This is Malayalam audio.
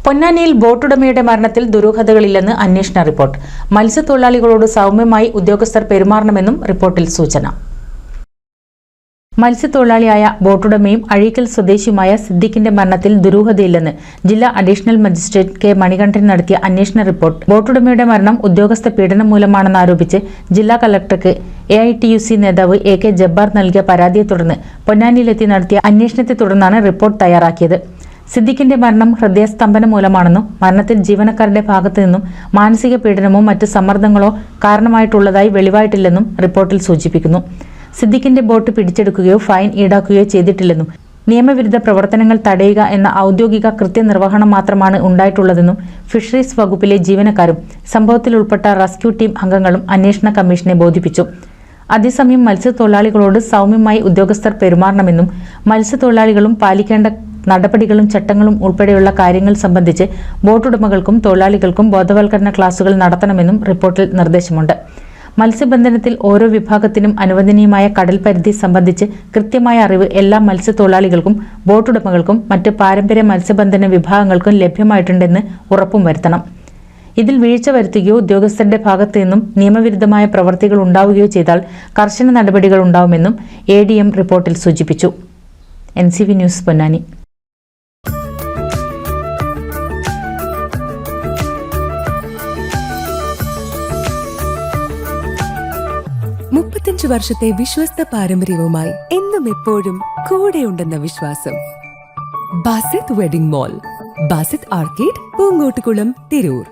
പൊന്നാനിയിൽ ബോട്ടുടമയുടെ മരണത്തിൽ ദുരൂഹതകളില്ലെന്ന് അന്വേഷണ റിപ്പോർട്ട്. മത്സ്യത്തൊഴിലാളികളോട് സൗമ്യമായി ഉദ്യോഗസ്ഥർ പെരുമാറണമെന്നും റിപ്പോർട്ടിൽ സൂചന. മത്സ്യത്തൊഴിലാളിയായ ബോട്ടുടമയും അഴീക്കൽ സ്വദേശിയുമായ സിദ്ദിഖിന്റെ മരണത്തിൽ ദുരൂഹതയില്ലെന്ന് ജില്ലാ അഡീഷണൽ മജിസ്ട്രേറ്റ് കെ മണികണ്ഠൻ നടത്തിയ അന്വേഷണ റിപ്പോർട്ട്. ബോട്ടുടമയുടെ മരണം ഉദ്യോഗസ്ഥ പീഡനം മൂലമാണെന്നാരോപിച്ച് ജില്ലാ കളക്ടർക്ക് AITUC നേതാവ് AK ജബ്ബാർ നൽകിയ പരാതിയെ തുടർന്ന് പൊന്നാനിയിലെത്തി നടത്തിയ അന്വേഷണത്തെ തുടർന്നാണ് റിപ്പോർട്ട് തയ്യാറാക്കിയത്. സിദ്ദിഖിന്റെ മരണം ഹൃദയസ്തംഭനം മൂലമാണെന്നും മരണത്തിൽ ജീവനക്കാരുടെ ഭാഗത്തു നിന്നും മാനസിക പീഡനമോ മറ്റ് സമ്മർദ്ദങ്ങളോ കാരണമായിട്ടുള്ളതായി വെളിവായിട്ടില്ലെന്നും റിപ്പോർട്ടിൽ സൂചിപ്പിക്കുന്നു. സിദ്ദിഖിന്റെ ബോട്ട് പിടിച്ചെടുക്കുകയോ ഫൈൻ ഈടാക്കുകയോ ചെയ്തിട്ടില്ലെന്നും നിയമവിരുദ്ധ പ്രവർത്തനങ്ങൾ തടയുക എന്ന ഔദ്യോഗിക കൃത്യനിർവഹണം മാത്രമാണ് ഉണ്ടായിട്ടുള്ളതെന്നും ഫിഷറീസ് വകുപ്പിലെ ജീവനക്കാരും സംഭവത്തിൽ ഉൾപ്പെട്ട റെസ്ക്യൂ ടീം അംഗങ്ങളും അന്വേഷണ കമ്മീഷനെ ബോധിപ്പിച്ചു. അതേസമയം മത്സ്യത്തൊഴിലാളികളോട് സൗമ്യമായി ഉദ്യോഗസ്ഥർ പെരുമാറണമെന്നും മത്സ്യത്തൊഴിലാളികളും പാലിക്കേണ്ട നടപടികളും ചട്ടങ്ങളും ഉൾപ്പെടെയുള്ള കാര്യങ്ങൾ സംബന്ധിച്ച് ബോട്ടുടമകൾക്കും തൊഴിലാളികൾക്കും ബോധവൽക്കരണ ക്ലാസുകൾ നടത്തണമെന്നും റിപ്പോർട്ടിൽ നിർദ്ദേശമുണ്ട്. മത്സ്യബന്ധനത്തിൽ ഓരോ വിഭാഗത്തിനും അനുവദനീയമായ കടൽ പരിധി സംബന്ധിച്ച് കൃത്യമായ അറിവ് എല്ലാ മത്സ്യത്തൊഴിലാളികൾക്കും ബോട്ടുടമകൾക്കും മറ്റ് പാരമ്പര്യ മത്സ്യബന്ധന വിഭാഗങ്ങൾക്കും ലഭ്യമായിട്ടുണ്ടെന്ന് ഉറപ്പും വരുത്തണം. ഇതിൽ വീഴ്ച വരുത്തുകയോ ഉദ്യോഗസ്ഥരുടെ ഭാഗത്തു നിന്നും നിയമവിരുദ്ധമായ പ്രവൃത്തികൾ ഉണ്ടാവുകയോ ചെയ്താൽ കർശന നടപടികൾ ഉണ്ടാവുമെന്നും ADM റിപ്പോർട്ടിൽ സൂചിപ്പിച്ചു. NCV news Ponnani. 35 വർഷത്തെ വിശ്വസ്ത പാരമ്പര്യവുമായി എന്നും എപ്പോഴും കൂടെയുണ്ടെന്ന വിശ്വാസം. Basith wedding mall, Basith arcade, Poongottukulam, Tirur.